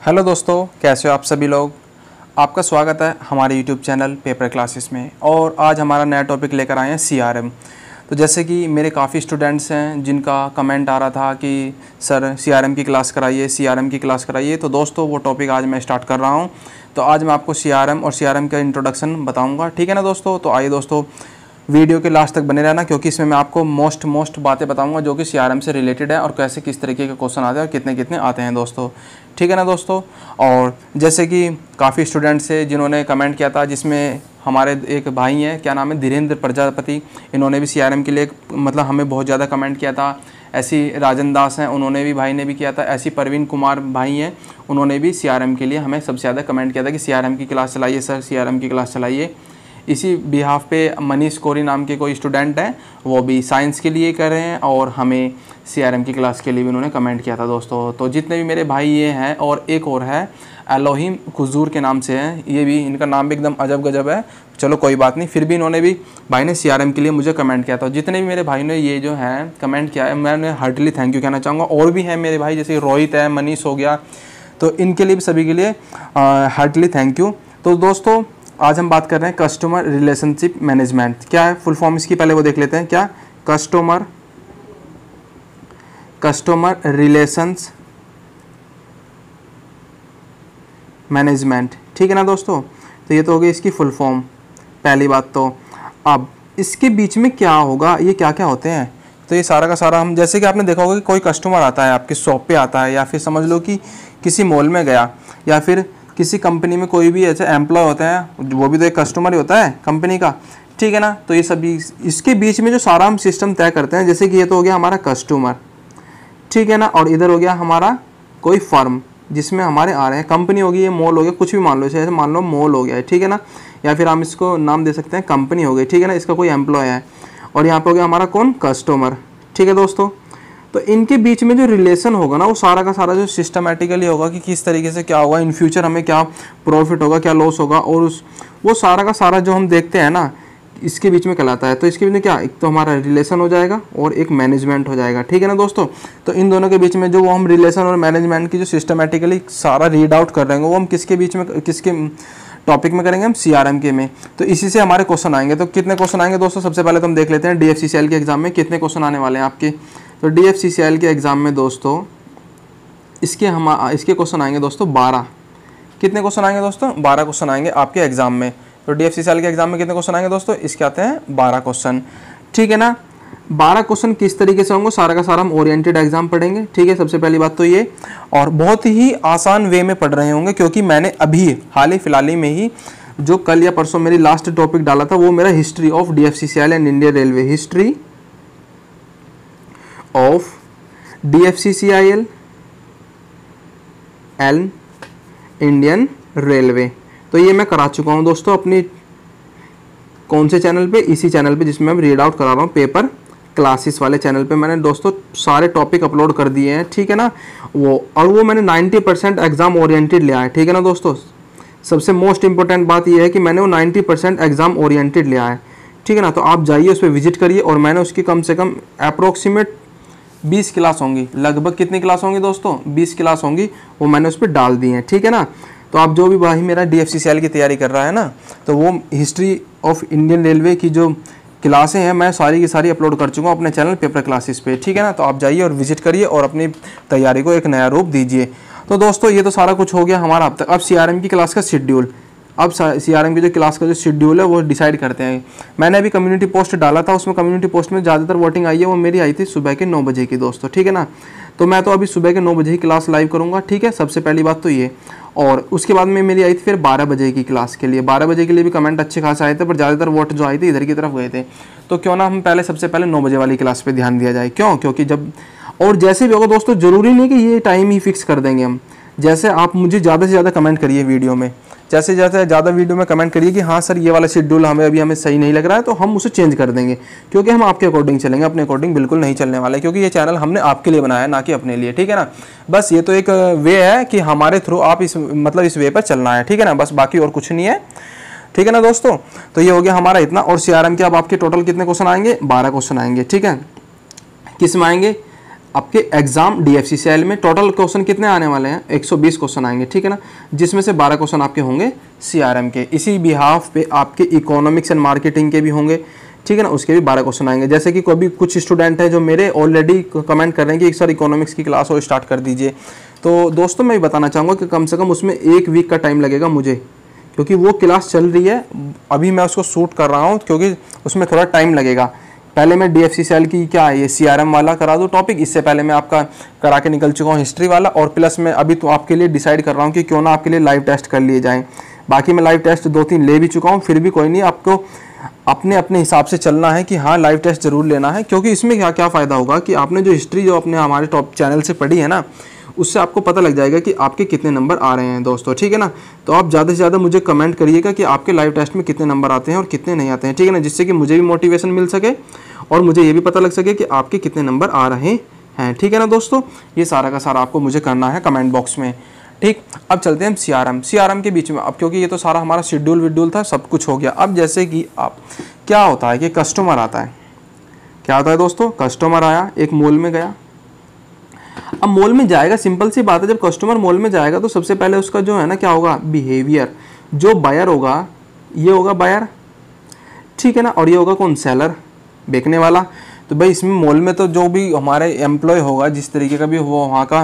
Hello दोस्तों, कैसे हो आप सभी लोग। आपका स्वागत है हमारे यूट्यूब चैनल पेपर क्लासेस में। और आज हमारा नया टॉपिक लेकर आए हैं सीआरएम। तो जैसे कि मेरे काफ़ी स्टूडेंट्स हैं जिनका कमेंट आ रहा था कि सर सीआरएम की क्लास कराइए, सीआरएम की क्लास कराइए। तो दोस्तों वो टॉपिक आज मैं स्टार्ट कर रहा हूँ। तो आज मैं आपको सीआरएम और सीआरएम का इंट्रोडक्शन बताऊँगा, ठीक है ना दोस्तों। तो आइए दोस्तों वीडियो के लास्ट तक बने रहना, क्योंकि इसमें मैं आपको मोस्ट बातें बताऊंगा जो कि सीआरएम से रिलेटेड है और कैसे किस तरीके के क्वेश्चन आते हैं और कितने कितने आते हैं दोस्तों, ठीक है ना दोस्तों। और जैसे कि काफ़ी स्टूडेंट्स है जिन्होंने कमेंट किया था, जिसमें हमारे एक भाई हैं, क्या नाम है, धीरेन्द्र प्रजापति। इन्होंने भी सीआरएम के लिए मतलब हमें बहुत ज़्यादा कमेंट किया था। ऐसी राजन दास हैं, उन्होंने भी, भाई ने भी किया था। ऐसी परवीन कुमार भाई हैं, उन्होंने भी सीआरएम के लिए हमें सबसे ज़्यादा कमेंट किया था कि सीआरएम की क्लास चलाइए सर, सीआरएम की क्लास चलाइए। इसी बिहाफ पे मनीष कोरी नाम के कोई स्टूडेंट हैं, वो भी साइंस के लिए कर रहे हैं और हमें सीआरएम की क्लास के लिए भी उन्होंने कमेंट किया था दोस्तों। तो जितने भी मेरे भाई ये हैं, और एक और है एलोहिम खुजूर के नाम से हैं, ये भी, इनका नाम भी एकदम अजब गजब है। चलो कोई बात नहीं, फिर भी इन्होंने भी, भाई ने सीआरएम के लिए मुझे कमेंट किया था। जितने भी मेरे भाई ने ये जो है कमेंट किया है, मैं उन्हें हार्टली थैंक यू कहना चाहूँगा। और भी हैं मेरे भाई, जैसे रोहित है, मनीष हो गया, तो इनके लिए भी, सभी के लिए हार्टली थैंक यू। तो दोस्तों आज हम बात कर रहे हैं कस्टमर रिलेशनशिप मैनेजमेंट। क्या है फुल फॉर्म इसकी, पहले वो देख लेते हैं। क्या कस्टमर रिलेशंस मैनेजमेंट, ठीक है ना दोस्तों। तो ये तो हो गई इसकी फुल फॉर्म, पहली बात। तो अब इसके बीच में क्या होगा, ये क्या क्या होते हैं, तो ये सारा का सारा हम, जैसे कि आपने देखा होगा कि कोई कस्टमर आता है आपकी शॉप पे आता है, या फिर समझ लो कि किसी मॉल में गया, या फिर किसी कंपनी में कोई भी ऐसे एम्प्लॉय होते हैं, वो भी तो एक कस्टमर ही होता है कंपनी का, ठीक है ना। तो ये सभी इसके बीच में जो सारा हम सिस्टम तय करते हैं, जैसे कि ये तो हो गया हमारा कस्टमर, ठीक है ना। और इधर हो गया हमारा कोई फर्म जिसमें हमारे आ रहे हैं, कंपनी होगी, ये मॉल हो गया, कुछ भी मान लो, जैसे मान लो मॉल हो गया है, ठीक है ना। या फिर हम इसको नाम दे सकते हैं कंपनी हो गई, ठीक है ना, इसका कोई एम्प्लॉय है। और यहाँ पे हो गया हमारा कौन, कस्टमर, ठीक है दोस्तों। तो इनके बीच में जो रिलेशन होगा ना, वो सारा का सारा जो सिस्टमेटिकली होगा कि किस तरीके से क्या होगा, इन फ्यूचर हमें क्या प्रॉफिट होगा, क्या लॉस होगा, और वो सारा का सारा जो हम देखते हैं ना, इसके बीच में कहलाता है। तो इसके बीच में क्या, एक तो हमारा रिलेशन हो जाएगा और एक मैनेजमेंट हो जाएगा, ठीक है ना दोस्तों। तो इन दोनों के बीच में जो वो हम रिलेशन और मैनेजमेंट की जो सिस्टमेटिकली सारा रीड आउट कर रहे हैं, वो हम किसके बीच में, किसके टॉपिक में करेंगे, हम सीआरएम के में। तो इसी से हमारे क्वेश्चन आएंगे। तो कितने क्वेश्चन आएंगे दोस्तों, सबसे पहले तो हम देख लेते हैं डीएफसीसीएल के एग्जाम में कितने क्वेश्चन आने वाले हैं आपके। तो डीएफसीसीएल के एग्जाम में दोस्तों इसके क्वेश्चन आएंगे दोस्तों 12। कितने क्वेश्चन आएंगे दोस्तों, 12 क्वेश्चन आएंगे आपके एग्जाम में। तो डीएफसीसीएल के एग्जाम में कितने क्वेश्चन आएंगे दोस्तों, इसके आते हैं 12 क्वेश्चन, ठीक है ना। 12 क्वेश्चन किस तरीके से होंगे, सारा का सारा हम ओरिएंटेड एग्जाम पढ़ेंगे, ठीक है। सबसे पहली बात तो ये, और बहुत ही आसान वे में पढ़ रहे होंगे, क्योंकि मैंने अभी हाल ही फिलहाल में ही जो कल या परसों मेरी लास्ट टॉपिक डाला था, वो मेरा history of DFCCL and Indian railway, history of DFCCIL and Indian railway. तो ये मैं करा चुका हूँ दोस्तों अपनी कौन से चैनल पे, इसी चैनल पे जिसमें मैं रीड आउट करा रहा हूँ, पेपर क्लासेस वाले चैनल पे मैंने दोस्तों सारे टॉपिक अपलोड कर दिए हैं, ठीक है ना। वो मैंने 90% एग्जाम ओरिएंटेड लिया है, ठीक है ना दोस्तों। सबसे मोस्ट इंपॉर्टेंट बात ये है कि मैंने वो 90% एग्जाम ओरिएंटेड लिया है, ठीक है ना। तो आप जाइए उस पर विजिट करिए, और मैंने उसकी कम से कम अप्रोक्सीमेट 20 क्लास होंगी, लगभग कितनी क्लास होंगी दोस्तों, 20 क्लास होंगी, वो मैंने उस पर डाल दी हैं, ठीक है ना। तो आप जो भी भाई मेरा डीएफसीसीएल की तैयारी कर रहा है ना, तो वो हिस्ट्री ऑफ इंडियन रेलवे की जो क्लासें हैं, मैं सारी की सारी अपलोड कर चुका हूँ अपने चैनल पेपर क्लासेस पे, ठीक है ना। तो आप जाइए और विजिट करिए और अपनी तैयारी को एक नया रूप दीजिए। तो दोस्तों ये तो सारा कुछ हो गया हमारा अब तक। अब सीआरएम की क्लास का शेड्यूल, अब सीआरएम की जो क्लास का जो शेड्यूल है वो डिसाइड करते हैं। मैंने अभी कम्युनिटी पोस्ट डाला था, उसमें कम्युनिटी पोस्ट में ज़्यादातर वोटिंग आई है, वो मेरी आई थी सुबह के 9 बजे की दोस्तों, ठीक है ना। तो मैं तो अभी सुबह के 9 बजे ही क्लास लाइव करूँगा, ठीक है, सबसे पहली बात तो ये। और उसके बाद में मेरी आई थी फिर 12 बजे की क्लास के लिए। 12 बजे के लिए भी कमेंट अच्छे खास आए थे, पर ज़्यादातर वोट जो आए थे इधर की तरफ गए थे। तो क्यों ना हम पहले सबसे पहले 9 बजे वाली क्लास पे ध्यान दिया जाए, क्यों, क्योंकि जब, और जैसे भी होगा दोस्तों, ज़रूरी नहीं कि ये टाइम ही फिक्स कर देंगे हम। जैसे आप मुझे ज़्यादा से ज़्यादा कमेंट करिए वीडियो में, जैसे जैसे ज़्यादा वीडियो में कमेंट करिए कि हाँ सर ये वाला शेड्यूल हमें सही नहीं लग रहा है, तो हम उसे चेंज कर देंगे, क्योंकि हम आपके अकॉर्डिंग चलेंगे, अपने अकॉर्डिंग बिल्कुल नहीं चलने वाले, क्योंकि ये चैनल हमने आपके लिए बनाया है, ना कि अपने लिए, ठीक है ना। बस ये तो एक वे है कि हमारे थ्रू आप इस वे पर चलना है, ठीक है ना, बस, बाकी और कुछ नहीं है, ठीक है ना दोस्तों। तो ये हो गया हमारा इतना। और सीआरएम के अब आपके टोटल कितने क्वेश्चन आएंगे, 12 क्वेश्चन आएंगे, ठीक है। किस में आएंगे, आपके एग्जाम DFCCIL में टोटल क्वेश्चन कितने आने वाले हैं, 120 क्वेश्चन आएंगे, ठीक है ना, जिसमें से 12 क्वेश्चन आपके होंगे CRM के। इसी बिहाफ पे आपके इकोनॉमिक्स एंड मार्केटिंग के भी होंगे, ठीक है ना, उसके भी 12 क्वेश्चन आएंगे। जैसे कि कोई कुछ स्टूडेंट है जो मेरे ऑलरेडी कमेंट कर रहे हैं कि सर इकोनॉमिक्स की क्लास और स्टार्ट कर दीजिए, तो दोस्तों मैं बताना चाहूँगा कि कम से कम उसमें 1 वीक का टाइम लगेगा मुझे, क्योंकि वो क्लास चल रही है, अभी मैं उसको शूट कर रहा हूँ, क्योंकि उसमें थोड़ा टाइम लगेगा। पहले मैं DFCCIL की क्या है ये CRM वाला करा दूँ टॉपिक, इससे पहले मैं आपका करा के निकल चुका हूँ हिस्ट्री वाला, और प्लस मैं अभी तो आपके लिए डिसाइड कर रहा हूँ कि क्यों ना आपके लिए लाइव टेस्ट कर लिए जाएँ। बाकी मैं लाइव टेस्ट 2-3 ले भी चुका हूँ, फिर भी कोई नहीं, आपको अपने अपने हिसाब से चलना है कि हाँ लाइव टेस्ट ज़रूर लेना है, क्योंकि इसमें क्या क्या फ़ायदा होगा कि आपने जो हिस्ट्री जो अपने हमारे टॉप चैनल से पढ़ी है ना, उससे आपको पता लग जाएगा कि आपके कितने नंबर आ रहे हैं दोस्तों, ठीक है ना। तो आप ज़्यादा से ज़्यादा मुझे कमेंट करिएगा कि आपके लाइव टेस्ट में कितने नंबर आते हैं और कितने नहीं आते हैं, ठीक है ना, जिससे कि मुझे भी मोटिवेशन मिल सके और मुझे ये भी पता लग सके कि आपके कितने नंबर आ रहे हैं, ठीक है ना दोस्तों। ये सारा का सारा आपको मुझे करना है कमेंट बॉक्स में, ठीक। अब चलते हैं हम CRM के बीच में, अब क्योंकि ये तो सारा हमारा शेड्यूल था, सब कुछ हो गया। अब जैसे कि आप क्या होता है कि कस्टमर आता है, क्या होता है दोस्तों, कस्टमर आया, एक मॉल में गया। अब मॉल में जाएगा, सिंपल सी बात है, जब कस्टमर मॉल में जाएगा तो सबसे पहले उसका जो है ना क्या होगा, बिहेवियर। जो बायर होगा ये होगा बायर, ठीक है ना, और ये होगा कौन, सेलर, बेचने वाला। तो भाई इसमें मॉल में तो जो भी हमारे एम्प्लॉय होगा, जिस तरीके का भी वो वहाँ का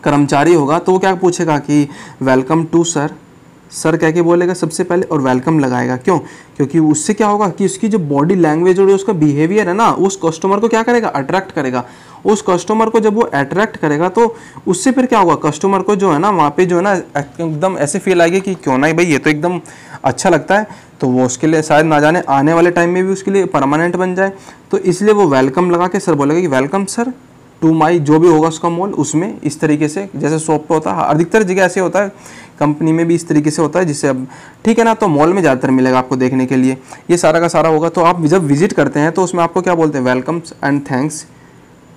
कर्मचारी होगा, तो वो क्या पूछेगा कि वेलकम टू सर, सर कह के बोलेगा सबसे पहले और वेलकम लगाएगा। क्यों, क्योंकि उससे क्या होगा कि उसकी जो बॉडी लैंग्वेज और उसका बिहेवियर है ना, उस कस्टमर को क्या करेगा, अट्रैक्ट करेगा। उस कस्टमर को जब वो अट्रैक्ट करेगा तो उससे फिर क्या होगा, कस्टमर को जो है ना वहाँ पे जो है ना एकदम ऐसे फील आएगी कि क्यों ना भाई ये तो एकदम अच्छा लगता है, तो वो उसके लिए शायद ना जाने आने वाले टाइम में भी उसके लिए परमानेंट बन जाए। तो इसलिए वो वेलकम लगा के सर बोलेगा कि वेलकम सर टू माई, जो भी होगा उसका मॉल, उसमें इस तरीके से जैसे शॉप पे होता है, अधिकतर जगह ऐसे होता है, कंपनी में भी इस तरीके से होता है, जिससे अब ठीक है ना, तो मॉल में ज़्यादातर मिलेगा आपको देखने के लिए, ये सारा का सारा होगा। तो आप जब विजिट करते हैं तो उसमें आपको क्या बोलते हैं, वेलकम्स एंड थैंक्स,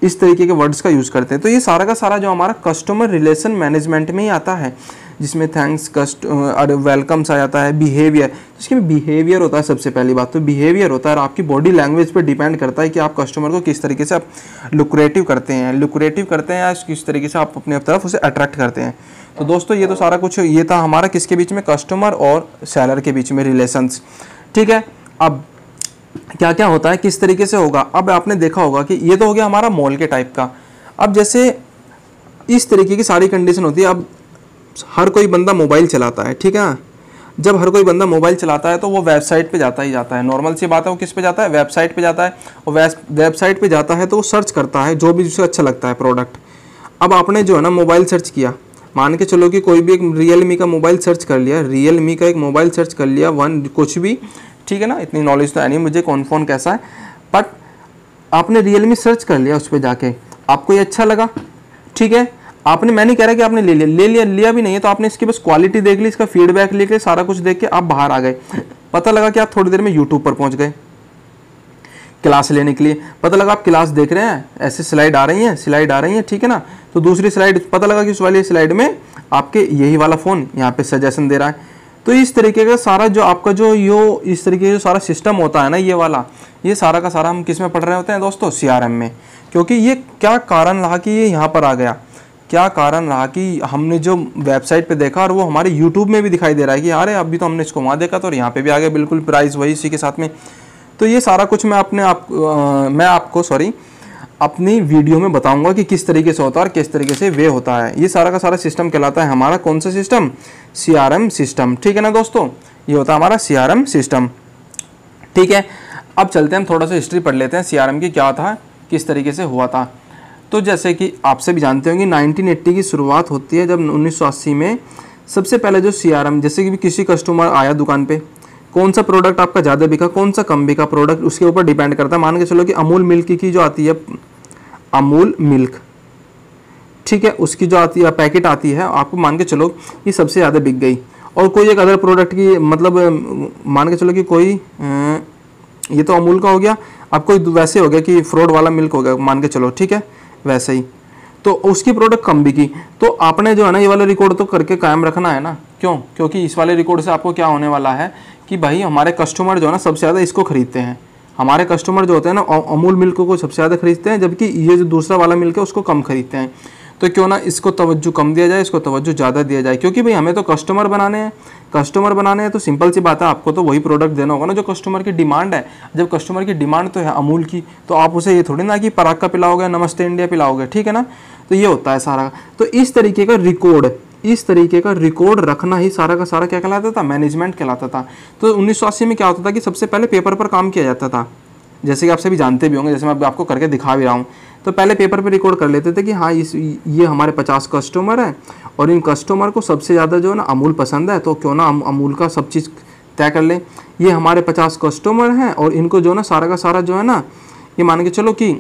इस तरीके के वर्ड्स का यूज़ करते हैं। तो ये सारा का सारा जो हमारा कस्टमर रिलेशन मैनेजमेंट में ही आता है, जिसमें थैंक्स और वेलकम्स आ जाता है, बिहेवियर, तो इसमें बिहेवियर होता है सबसे पहली बात, तो बिहेवियर होता है और आपकी बॉडी लैंग्वेज पे डिपेंड करता है कि आप कस्टमर को किस तरीके से आप लुक्रेटिव करते हैं या किस तरीके से आप अपने तरफ उसे अट्रैक्ट करते हैं। तो दोस्तों ये तो सारा कुछ ये था हमारा किसके बीच में, कस्टमर और सेलर के बीच में रिलेशंस, ठीक है। अब क्या क्या होता है, किस तरीके से होगा, अब आपने देखा होगा कि ये तो हो गया हमारा मॉल के टाइप का। अब जैसे इस तरीके की सारी कंडीशन होती है। अब हर कोई बंदा मोबाइल चलाता है, ठीक है। जब हर कोई बंदा मोबाइल चलाता है तो वो वेबसाइट पे जाता ही जाता है, नॉर्मल सी बात है, वो किस पे जाता है, वेबसाइट पे जाता है, और वेबसाइट पे जाता है तो वो सर्च करता है जो भी उसे अच्छा लगता है प्रोडक्ट। अब आपने जो है ना मोबाइल सर्च किया, मान के चलो कि कोई भी एक रियलमी का मोबाइल सर्च कर लिया, रियलमी का एक मोबाइल सर्च कर लिया, कुछ भी, ठीक है ना, इतनी नॉलेज तो है नहीं मुझे कौन फोन कैसा है, बट आपने रियलमी सर्च कर लिया, उस पर जाके आपको ये अच्छा लगा, ठीक है। आपने, मैं नहीं कह रहा कि आपने लिया भी नहीं है, तो आपने इसकी बस क्वालिटी देख ली, इसका फीडबैक लेके सारा कुछ देख के आप बाहर आ गए। पता लगा कि आप थोड़ी देर में यूट्यूब पर पहुंच गए क्लास लेने के लिए, पता लगा आप क्लास देख रहे हैं, ऐसे स्लाइड आ रही हैं, ठीक है ना, तो दूसरी स्लाइड पता लगा कि उस वाली स्लाइड में आपके यही वाला फ़ोन यहाँ पे सजेशन दे रहा है। तो इस तरीके का सारा जो आपका जो इस तरीके का जो सारा सिस्टम होता है ना, ये वाला, ये सारा का सारा हम किस में पढ़ रहे होते हैं दोस्तों, CRM में। क्योंकि ये क्या कारण रहा कि ये यहाँ पर आ गया, क्या कारण रहा कि हमने जो वेबसाइट पे देखा और वो हमारे यूट्यूब में भी दिखाई दे रहा है कि यार अभी तो हमने इसको वहाँ देखा तो और यहाँ पे भी आ गया, बिल्कुल प्राइस वही इसी के साथ में। तो ये सारा कुछ मैं आपको अपनी वीडियो में बताऊंगा कि किस तरीके से होता है और किस तरीके से वे होता है। ये सारा का सारा सिस्टम कहलाता है हमारा कौन सा सिस्टम, CRM सिस्टम, ठीक है ना दोस्तों, ये होता है हमारा CRM सिस्टम, ठीक है। अब चलते हैं हम थोड़ा सा हिस्ट्री पढ़ लेते हैं CRM की, क्या था, किस तरीके से हुआ था। तो जैसे कि आपसे भी जानते होंगे 1980 की शुरुआत होती है, जब 1980 में सबसे पहले जो CRM, जैसे कि किसी कस्टमर आया दुकान पे, कौन सा प्रोडक्ट आपका ज़्यादा बिका, कौन सा कम बिका प्रोडक्ट, उसके ऊपर डिपेंड करता है। मान के चलो कि अमूल मिल्क की जो आती है, अमूल मिल्क, ठीक है, उसकी जो आती है पैकेट आती है, आपको मान के चलो ये सबसे ज़्यादा बिक गई, और कोई एक अदर प्रोडक्ट की, मतलब मान के चलो कि कोई ये तो अमूल का हो गया, अब कोई वैसे हो गया कि फ्रॉड वाला मिल्क हो गया, मान के चलो, ठीक है, वैसे ही, तो उसकी प्रोडक्ट कम बिकी। तो आपने जो है ना ये वाला रिकॉर्ड तो करके कायम रखना है ना, क्यों, क्योंकि इस वाले रिकॉर्ड से आपको क्या होने वाला है कि भाई हमारे कस्टमर जो है ना सबसे ज़्यादा इसको खरीदते हैं, हमारे कस्टमर जो होते हैं ना अमूल मिल्क को सबसे ज़्यादा खरीदते हैं, जबकि ये जो दूसरा वाला मिल्क है उसको कम खरीदते हैं। तो क्यों ना इसको तवज्जो कम दिया जाए, इसको तवज्जो ज़्यादा दिया जाए, क्योंकि भाई हमें तो कस्टमर बनाने हैं। कस्टमर बनाने हैं तो सिंपल सी बात है, आपको तो वही प्रोडक्ट देना होगा ना जो कस्टमर की डिमांड है। जब कस्टमर की डिमांड तो है अमूल की, तो आप उसे ये थोड़ी ना कि पराग का पिलाओगे, नमस्ते इंडिया पिलाओगे, ठीक है ना। तो ये होता है सारा। तो इस तरीके का रिकॉर्ड रखना ही सारा का सारा क्या कहलाता था, मैनेजमेंट कहलाता था। तो 1980 में क्या होता था कि सबसे पहले पेपर पर काम किया जाता था, जैसे कि आप सभी जानते भी होंगे, जैसे मैं आपको करके दिखा भी रहा हूँ। तो पहले पेपर पे रिकॉर्ड कर लेते थे कि हाँ ये हमारे 50 कस्टमर हैं और इन कस्टमर को सबसे ज़्यादा जो है ना अमूल पसंद है, तो क्यों ना हम अमूल का सब चीज़ तय कर लें। ये हमारे 50 कस्टमर हैं और इनको जो है ना सारा का सारा जो है ना, ये मान के चलो कि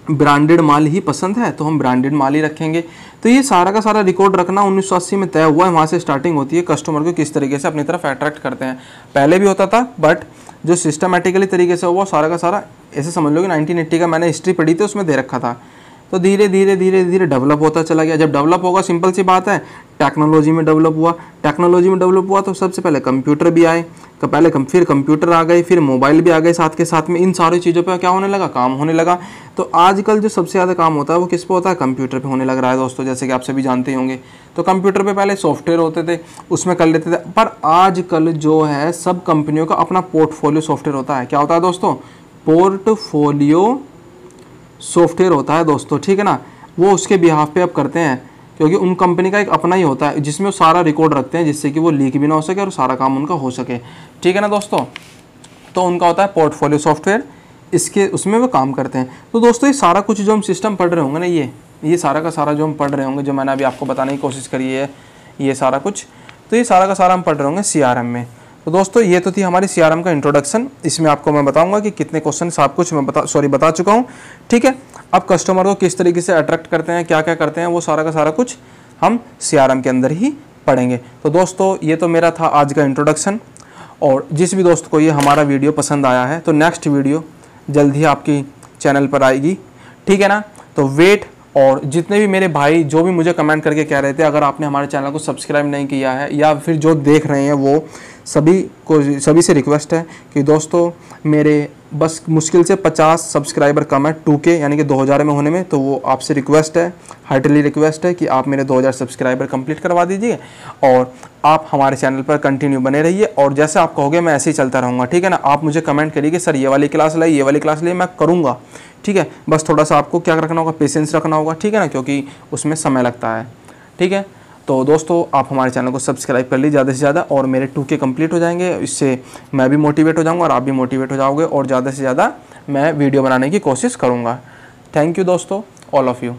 ब्रांडेड माल ही पसंद है, तो हम ब्रांडेड माल ही रखेंगे। तो ये सारा का सारा रिकॉर्ड रखना 1980 में तय हुआ है। वहाँ से स्टार्टिंग होती है कस्टमर को किस तरीके से अपनी तरफ अट्रैक्ट करते हैं। पहले भी होता था, बट जो सिस्टमेटिकली तरीके से हुआ सारा का सारा, ऐसे समझ लो कि 1980 का मैंने हिस्ट्री पढ़ी थी, उसमें दे रखा था। तो धीरे धीरे डेवलप होता चला गया। जब डेवलप होगा, सिंपल सी बात है, टेक्नोलॉजी में डेवलप हुआ तो सबसे पहले कंप्यूटर भी आए, फिर कंप्यूटर आ गए, फिर मोबाइल भी आ गए साथ के साथ में। इन सारी चीज़ों पे क्या होने लगा, काम होने लगा। तो आजकल जो सबसे ज़्यादा काम होता है वो किस पे होता है, कंप्यूटर पे होने लग रहा है दोस्तों, जैसे कि आप सभी जानते ही होंगे। तो कंप्यूटर पे पहले सॉफ्टवेयर होते थे, उसमें कर लेते थे, पर आजकल जो है सब कंपनियों का अपना पोर्टफोलियो सॉफ्टवेयर होता है। क्या होता है दोस्तों, पोर्टफोलियो सॉफ्टवेयर होता है दोस्तों, ठीक है ना। वो उसके बिहाफ पे अब करते हैं, क्योंकि उन कंपनी का एक अपना ही होता है जिसमें वो सारा रिकॉर्ड रखते हैं, जिससे कि वो लीक भी ना हो सके और सारा काम उनका हो सके, ठीक है ना दोस्तों। तो उनका होता है पोर्टफोलियो सॉफ्टवेयर, इसके उसमें वो काम करते हैं। तो दोस्तों ये सारा कुछ जो हम सिस्टम पढ़ रहे होंगे ना, ये सारा का सारा जो हम पढ़ रहे होंगे, जो मैंने अभी आपको बताने की कोशिश करी है, ये सारा कुछ, तो ये सारा का सारा हम पढ़ रहे होंगे CRM में। तो दोस्तों ये तो थी हमारी CRM का इंट्रोडक्शन। इसमें आपको मैं बताऊंगा कि कितने क्वेश्चन सब कुछ मैं बता चुका हूँ, ठीक है। अब कस्टमर को किस तरीके से अट्रैक्ट करते हैं, क्या क्या करते हैं, वो सारा का सारा कुछ हम CRM के अंदर ही पढ़ेंगे। तो दोस्तों ये तो मेरा था आज का इंट्रोडक्शन, और जिस भी दोस्त को ये हमारा वीडियो पसंद आया है तो नेक्स्ट वीडियो जल्द ही आपकी चैनल पर आएगी, ठीक है ना। तो वेट, और जितने भी मेरे भाई जो भी मुझे कमेंट करके कह रहे थे, अगर आपने हमारे चैनल को सब्सक्राइब नहीं किया है या फिर जो देख रहे हैं, वो सभी से रिक्वेस्ट है कि दोस्तों मेरे बस मुश्किल से 50 सब्सक्राइबर कम है 2K यानी कि 2000 में होने में। तो वो आपसे रिक्वेस्ट है, हार्टली रिक्वेस्ट है कि आप मेरे 2000 सब्सक्राइबर कंप्लीट करवा दीजिए और आप हमारे चैनल पर कंटिन्यू बने रहिए। और जैसे आप कहोगे मैं ऐसे ही चलता रहूँगा, ठीक है ना। आप मुझे कमेंट करिए कि सर ये वाली क्लास लाइए, ये वाली क्लास लाइए, मैं करूँगा, ठीक है। बस थोड़ा सा आपको क्या रखना होगा, पेशेंस रखना होगा, ठीक है ना, क्योंकि उसमें समय लगता है, ठीक है। तो दोस्तों आप हमारे चैनल को सब्सक्राइब कर लीजिए ज़्यादा से ज़्यादा, और मेरे 2K कंप्लीट हो जाएंगे। इससे मैं भी मोटिवेट हो जाऊंगा और आप भी मोटिवेट हो जाओगे, और ज़्यादा से ज़्यादा मैं वीडियो बनाने की कोशिश करूँगा। थैंक यू दोस्तों, ऑल ऑफ़ यू।